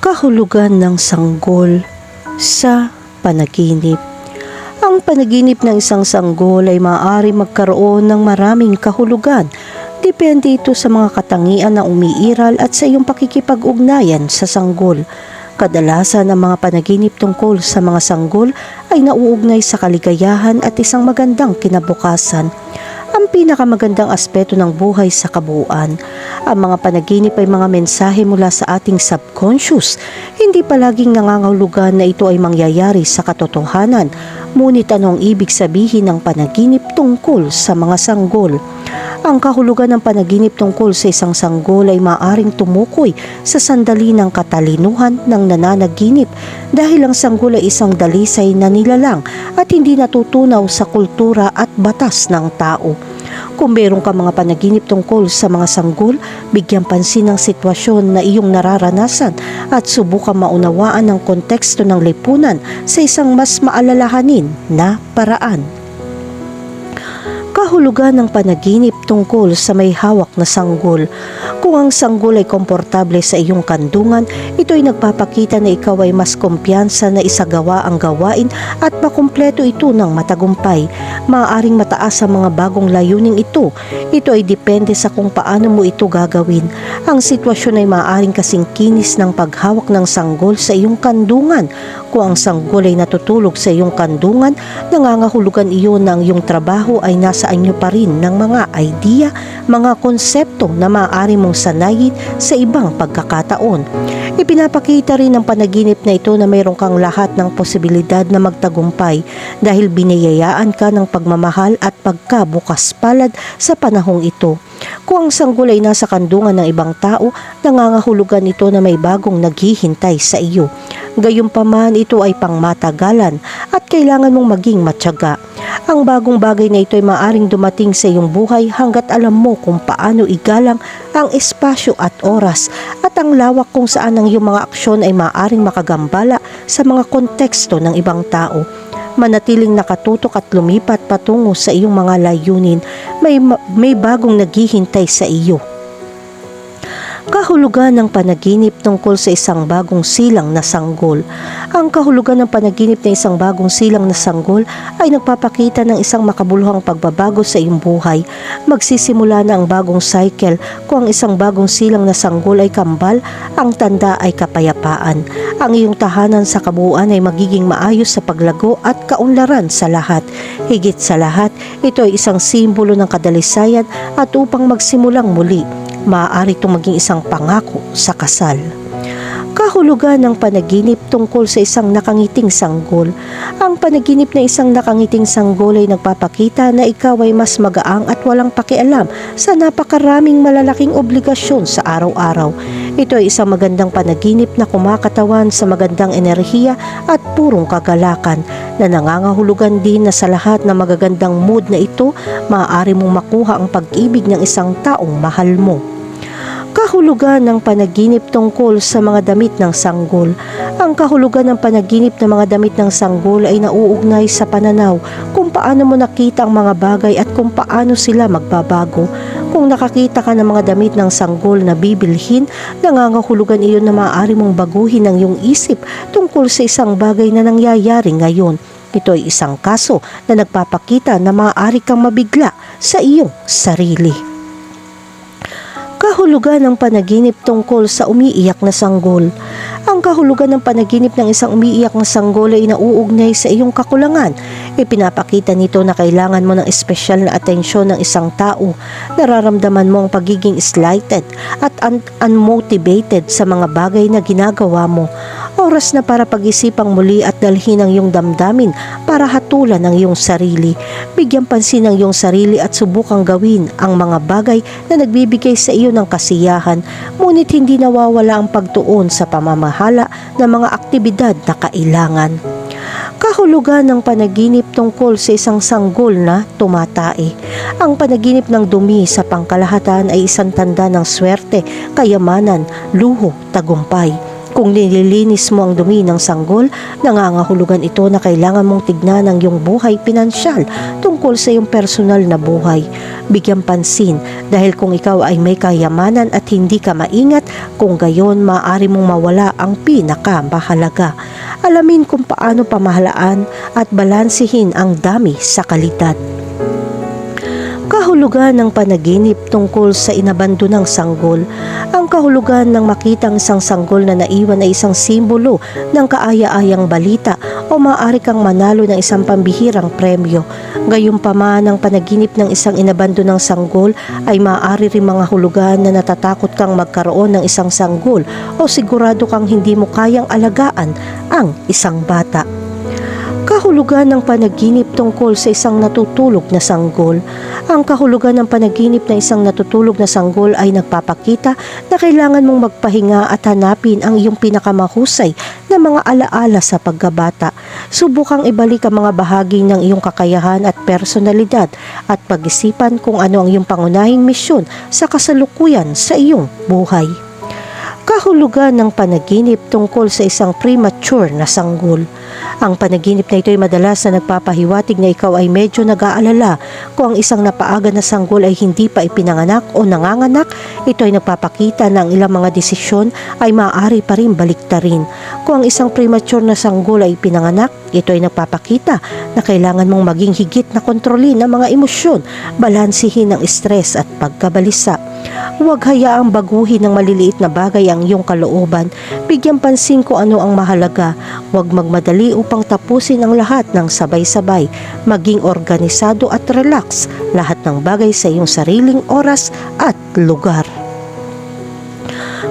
Kahulugan ng sanggol sa panaginip. Ang panaginip ng isang sanggol ay maaari magkaroon ng maraming kahulugan. Depende ito sa mga katangian na umiiral at sa iyong pakikipag-ugnayan sa sanggol. Kadalasan ang mga panaginip tungkol sa mga sanggol ay nauugnay sa kaligayahan at isang magandang kinabukasan. Ang pinakamagandang aspeto ng buhay sa kabuuan. Ang mga panaginip ay mga mensahe mula sa ating subconscious. Hindi palaging nangangahulugan na ito ay mangyayari sa katotohanan. Ngunit ano ang ibig sabihin ng panaginip tungkol sa mga sanggol? Ang kahulugan ng panaginip tungkol sa isang sanggol ay maaaring tumukoy sa sandali ng katalinuhan ng nananaginip dahil ang sanggol ay isang dalisay na nilalang at hindi natutunaw sa kultura at batas ng tao. Kung meron ka mga panaginip tungkol sa mga sanggol, bigyan pansin ang sitwasyon na iyong nararanasan at subukan maunawaan ang konteksto ng lipunan sa isang mas maalalahanin na paraan. Kahulugan ng panaginip tungkol sa may hawak na sanggol. Kung ang sanggol ay komportable sa iyong kandungan, ito ay nagpapakita na ikaw ay mas kumpiyansa na isagawa ang gawain at makumpleto ito ng matagumpay. Maaaring mataas ang mga bagong layuning ito. Ito ay depende sa kung paano mo ito gagawin. Ang sitwasyon ay maaaring kasing kinis ng paghawak ng sanggol sa iyong kandungan. Kung ang sanggol ay natutulog sa iyong kandungan, nangangahulugan iyon na ang iyong trabaho ay nasa anyo pa rin ng mga idea, mga konsepto na maaari mong sanayin sa ibang pagkakataon. Ipinapakita rin ng panaginip na ito na mayroon kang lahat ng posibilidad na magtagumpay dahil biniyayaan ka ng pagmamahal at pagkabukas palad sa panahong ito. Kung ang sanggol ay nasa kandungan ng ibang tao, nangangahulugan ito na may bagong naghihintay sa iyo. Gayunpaman, ito ay pangmatagalan at kailangan mong maging matyaga. Ang bagong bagay na ito ay maaring dumating sa iyong buhay hanggat alam mo kung paano igalang ang espasyo at oras at ang lawak kung saan ang iyong mga aksyon ay maaring makagambala sa mga konteksto ng ibang tao. Manatiling nakatutok at lumipat patungo sa iyong mga layunin, may bagong naghihintay sa iyo. Kahulugan ng panaginip tungkol sa isang bagong silang na sanggol. Ang kahulugan ng panaginip ng isang bagong silang na sanggol ay nagpapakita ng isang makabuluhang pagbabago sa iyong buhay. Magsisimula na ang bagong cycle. Kung ang isang bagong silang na sanggol ay kambal, ang tanda ay kapayapaan. Ang iyong tahanan sa kabuuan ay magiging maayos sa paglago at kaunlaran sa lahat. Higit sa lahat, ito ay isang simbolo ng kadalisayan at upang magsimulang muli. Maaari itong maging isang pangako sa kasal. Kahulugan ng panaginip tungkol sa isang nakangiting sanggol. Ang panaginip na isang nakangiting sanggol ay nagpapakita na ikaw ay mas magaang at walang pakialam sa napakaraming malalaking obligasyon sa araw-araw. Ito ay isang magandang panaginip na kumakatawan sa magandang enerhiya at purong kagalakan na nangangahulugan din na sa lahat ng magagandang mood na ito, maaari mong makuha ang pag-ibig ng isang taong mahal mo. Kahulugan ng panaginip tungkol sa mga damit ng sanggol. Ang kahulugan ng panaginip ng mga damit ng sanggol ay nauugnay sa pananaw kung paano mo nakita ang mga bagay at kung paano sila magbabago. Kung nakakita ka ng mga damit ng sanggol na bibilhin, nangangahulugan iyon na maaari mong baguhin ang iyong isip tungkol sa isang bagay na nangyayari ngayon. Ito ay isang kaso na nagpapakita na maaari kang mabigla sa iyong sarili. Kahulugan ng panaginip tungkol sa umiiyak na sanggol. Ang kahulugan ng panaginip ng isang umiiyak na sanggol ay nauugnay sa iyong kakulangan. Ipinapakita nito na kailangan mo ng espesyal na atensyon ng isang tao. Nararamdaman mo ang pagiging slighted at unmotivated sa mga bagay na ginagawa mo. Oras na para pag-isipang muli at dalhin ang iyong damdamin para hatulan ang iyong sarili. Bigyan pansin ang iyong sarili at subukang gawin ang mga bagay na nagbibigay sa iyo ng kasiyahan, ngunit hindi nawawala ang pagtuon sa pamamahala ng mga aktibidad na kailangan. Kahulugan ng panaginip tungkol sa isang sanggol na tumatae. Ang panaginip ng dumi sa pangkalahatan ay isang tanda ng swerte, kayamanan, luho, tagumpay. Kung nililinis mo ang dumi ng sanggol, nangangahulugan ito na kailangan mong tignan ang iyong buhay pinansyal tungkol sa iyong personal na buhay. Bigyan pansin dahil kung ikaw ay may kayamanan at hindi ka maingat, Kung gayon, maaari mong mawala ang pinakamahalaga. Alamin kung paano pamahalaan at balansehin ang dami sa kalidad. Kahulugan ng panaginip tungkol sa inabandonang sanggol. Ang kahulugan ng makitang isang sanggol na naiwan ay isang simbolo ng kaaya-ayang balita o maaari kang manalo ng isang pambihirang premyo. Gayunpaman, ang panaginip ng isang inabandonang sanggol ay maaari rin mga hulugan na natatakot kang magkaroon ng isang sanggol o sigurado kang hindi mo kayang alagaan ang isang bata. Kahulugan ng panaginip tungkol sa isang natutulog na sanggol. Ang kahulugan ng panaginip na isang natutulog na sanggol ay nagpapakita na kailangan mong magpahinga at hanapin ang iyong pinakamahusay na mga alaala sa pagkabata. Subukang ibalik ang mga bahagi ng iyong kakayahan at personalidad at pag-isipan kung ano ang iyong pangunahing misyon sa kasalukuyan sa iyong buhay. Kahulugan ng panaginip tungkol sa isang premature na sanggol. Ang panaginip na ito ay madalas na nagpapahiwatig na ikaw ay medyo nag-aalala. Kung ang isang napaaga na sanggol ay hindi pa ipinanganak o nanganganak, ito ay nagpapakita na ang ilang mga desisyon ay maaari pa rin baliktarin. Kung ang isang premature na sanggol ay pinanganak, ito ay nagpapakita na kailangan mong maging higit na kontrolin ang mga emosyon, balansihin ang stress at pagkabalisa. Huwag hayaang baguhin ng maliliit na bagay ang iyong kalooban. Bigyan pansin kung ano ang mahalaga. Huwag magmadali upang tapusin ang lahat ng sabay-sabay. Maging organisado at relax. Lahat ng bagay sa iyong sariling oras at lugar.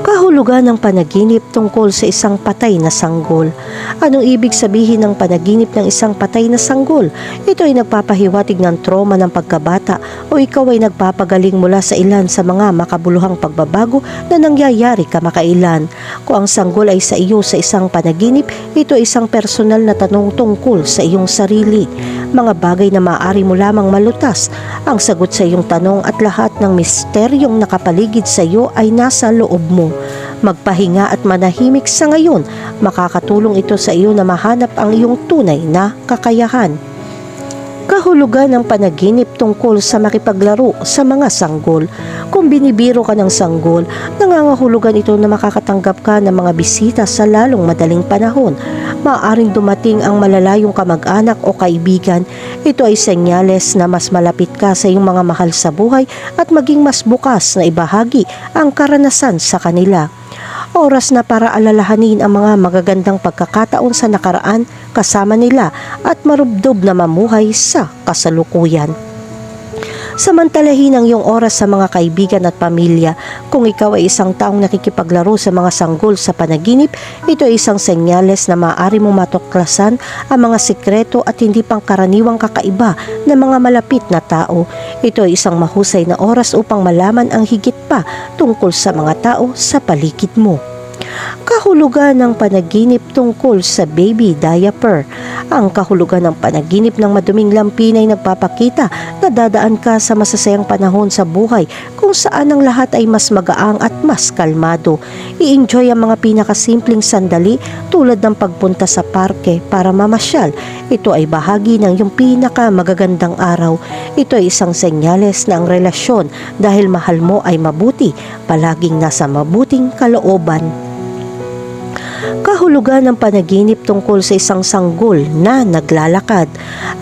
Kahulugan ng panaginip tungkol sa isang patay na sanggol. Anong ibig sabihin ng panaginip ng isang patay na sanggol? Ito ay nagpapahiwatig ng trauma ng pagkabata o ikaw ay nagpapagaling mula sa ilan sa mga makabuluhang pagbabago na nangyayari kamakailan. Kung ang sanggol ay sa iyo sa isang panaginip, ito ay isang personal na tanong tungkol sa iyong sarili. Mga bagay na maaari mo lamang malutas. Ang sagot sa iyong tanong at lahat ng misteryong nakapaligid sa iyo ay nasa loob mo. Magpahinga at manahimik sa ngayon. Makakatulong ito sa iyo na mahanap ang iyong tunay na kakayahan. Kahulugan ng panaginip tungkol sa makipaglaro sa mga sanggol. Kung binibiro ka ng sanggol, nangangahulugan ito na makakatanggap ka ng mga bisita sa lalong madaling panahon. Maaaring dumating ang malalayong kamag-anak o kaibigan. Ito ay senyales na mas malapit ka sa iyong mga mahal sa buhay at maging mas bukas na ibahagi ang karanasan sa kanila. Oras na para alalahanin ang mga magagandang pagkakataon sa nakaraan kasama nila at marubdob na mamuhay sa kasalukuyan. Samantalahin ang iyong oras sa mga kaibigan at pamilya. Kung ikaw ay isang taong nakikipaglaro sa mga sanggol sa panaginip, ito ay isang senyales na maaari mong matuklasan ang mga sikreto at hindi pangkaraniwang kakaiba ng mga malapit na tao. Ito ay isang mahusay na oras upang malaman ang higit pa tungkol sa mga tao sa paligid mo. Kahulugan ng panaginip tungkol sa baby diaper. Ang kahulugan ng panaginip ng maduming lampin ay nagpapakita na dadaan ka sa masasayang panahon sa buhay kung saan ang lahat ay mas magaang at mas kalmado. I-enjoy ang mga pinakasimpleng sandali tulad ng pagpunta sa parke para mamasyal. Ito ay bahagi ng iyong pinakamagagandang araw. Ito ay isang senyales na ang relasyon dahil mahal mo ay mabuti, palaging nasa mabuting kalooban. Kahulugan ng panaginip tungkol sa isang sanggol na naglalakad.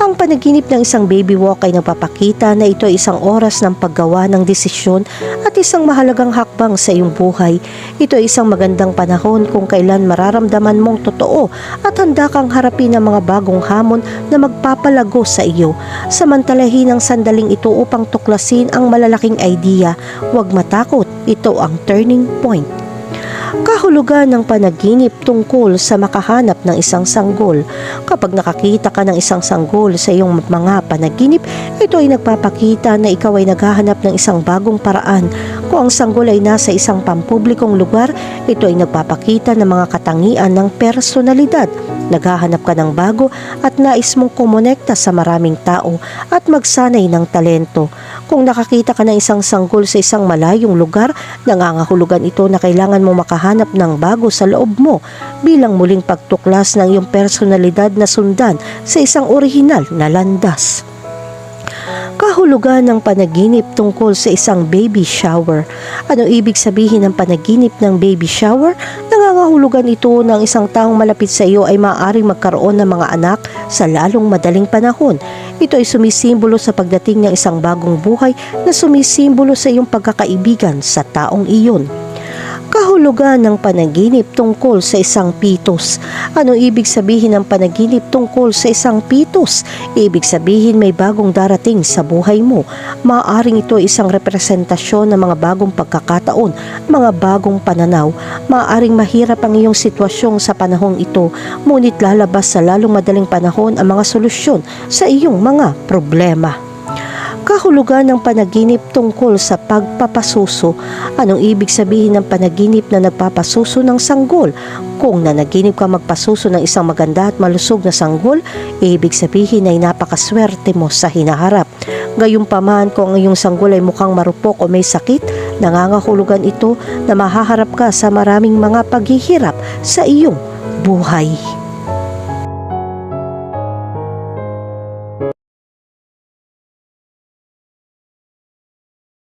Ang panaginip ng isang baby walk ay nagpapakita na ito ay isang oras ng paggawa ng desisyon at isang mahalagang hakbang sa iyong buhay. Ito ay isang magandang panahon kung kailan mararamdaman mong totoo at handa kang harapin ang mga bagong hamon na magpapalago sa iyo. Samantalahin ang sandaling ito upang tuklasin ang malalaking idea. Huwag matakot, ito ang turning point. Kahulugan ng panaginip tungkol sa makahanap ng isang sanggol. Kapag nakakita ka ng isang sanggol sa iyong mga panaginip, ito ay nagpapakita na ikaw ay naghahanap ng isang bagong paraan. Kung ang sanggol ay nasa isang pampublikong lugar, ito ay nagpapakita ng mga katangian ng personalidad. Naghahanap ka ng bago at nais mong kumonekta sa maraming tao at magsanay ng talento. Kung nakakita ka ng isang sanggol sa isang malayong lugar, nangangahulugan ito na kailangan mong makahanap ng bago sa loob mo bilang muling pagtuklas ng iyong personalidad na sundan sa isang orihinal na landas. Kahulugan ng panaginip tungkol sa isang baby shower. Ano ibig sabihin ng panaginip ng baby shower? Nangangahulugan ito ng isang taong malapit sa iyo ay maaaring magkaroon ng mga anak sa lalong madaling panahon. Ito ay sumisimbolo sa pagdating ng isang bagong buhay na sumisimbolo sa iyong pagkakaibigan sa taong iyon. Kahulugan ng panaginip tungkol sa isang pitos. Ano ibig sabihin ng panaginip tungkol sa isang pitos? Ibig sabihin may bagong darating sa buhay mo. Maaaring ito ay isang representasyon ng mga bagong pagkakataon, mga bagong pananaw. Maaaring mahirap ang iyong sitwasyon sa panahong ito, ngunit lalabas sa lalong madaling panahon ang mga solusyon sa iyong mga problema. Kahulugan ng panaginip tungkol sa pagpapasuso. Anong ibig sabihin ng panaginip na nagpapasuso ng sanggol? Kung nanaginip ka magpasuso ng isang maganda at malusog na sanggol, ibig sabihin ay napakaswerte mo sa hinaharap. Gayunpaman kung ang iyong sanggol ay mukhang marupok o may sakit, nangangahulugan ito na mahaharap ka sa maraming mga paghihirap sa iyong buhay.